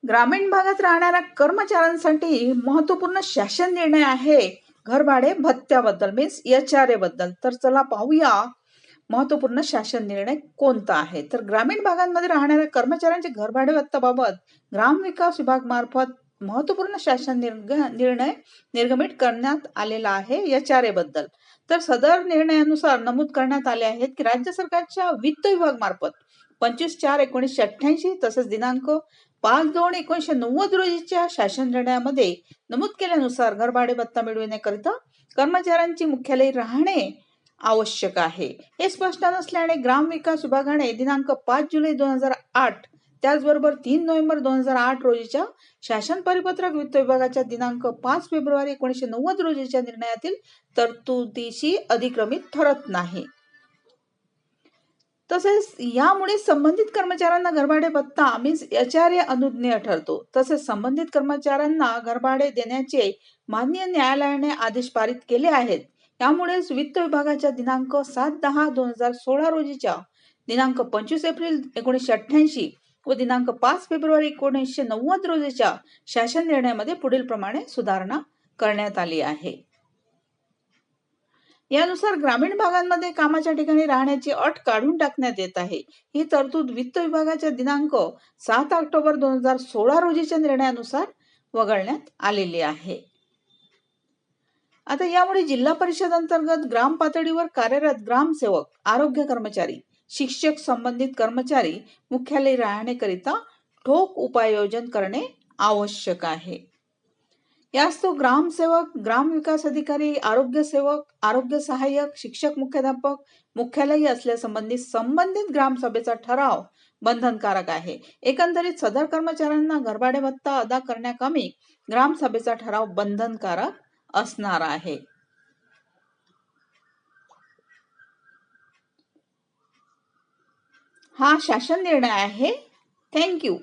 ग्रामीण भागात राहणाऱ्या कर्मचाऱ्यांसाठी महत्त्वपूर्ण शासन निर्णय आहे घरभाडे भत्त्याबद्दल, मीन्स HRA बद्दल. तर चला पाहूया महत्त्वपूर्ण शासन निर्णय कोणता आहे. तर ग्रामीण भागांमध्ये राहणाऱ्या कर्मचाऱ्यांचे घरभाडे भत्त्याबाबत ग्रामविकास विभाग मार्फत महत्त्वपूर्ण शासन निर्णय निर्गमित करण्यात आलेला आहे HRA बद्दल. तर सदर निर्णयानुसार नमूद करण्यात आले आहेत की राज्य सरकारच्या वित्त विभाग मार्फत 25/4/1988 तसेच दिनांक 5/2/1990 रोजीच्या शासन निर्णयामध्ये नमूद केल्यानुसार घरभाडे भत्ता मिळविण्याकरिता कर्मचाऱ्यांची मुख्यालय राहणे आवश्यक आहे. हे स्पष्ट नसल्याने ग्रामविकास विभागाने दिनांक 5 जुलै 2008 त्याचबरोबर 3 नोव्हेंबर 2008 रोजीच्या शासन परिपत्रक वित्त विभागाच्या दिनांक 5 फेब्रुवारी 1990 रोजीच्या निर्णयातील तरतुदीशी अधिक्रमित ठरत नाही. तसेच यामुळे संबंधित कर्मचाऱ्यांना घरभाडे भत्ता मीन्स HRA अनुज्ञेय ठरतो. तसेच संबंधित कर्मचाऱ्यांना घरभाडे देण्याचे माननीय न्यायालयाने आदेश पारित केले आहेत. यामुळेच वित्त विभागाच्या दिनांक 7/10/2016 रोजीच्या दिनांक 25 एप्रिल 1988 व दिनांक 5 फेब्रुवारी 1990 रोजीच्या शासन निर्णयामध्ये पुढील प्रमाणे सुधारणा करण्यात आली आहे. यानुसार ग्रामीण भागांमध्ये कामाच्या ठिकाणी राहण्याची अट काढून टाकण्यात येत आहे. ही तरतूद वित्त विभागाच्या दिनांक 7 ऑक्टोबर 2016 रोजीच्या निर्णयानुसार वगळण्यात आलेली आहे. आता यामुळे जिल्हा परिषद अंतर्गत ग्राम पातळीवर कार्यरत ग्रामसेवक, आरोग्य कर्मचारी, शिक्षक संबंधित कर्मचारी मुख्यालय राहण्याकरिता ठोस उपाययोजना करणे आवश्यक आहे. यास्तव ग्रामसेवक, ग्रामविकास अधिकारी, आरोग्य सेवक, आरोग्य सहाय्यक, शिक्षक मुख्याध्यापक मुख्यालयी असल्यासंबंधी संबंधित ग्रामसभेचा ठराव बंधनकारक आहे. एकंदरीत सदर कर्मचाऱ्यांना घरभाडे भत्ता अदा करण्याकामी ग्रामसभेचा ठराव बंधनकारक असणार आहे. हा शासन निर्णय आहे. थँक्यू.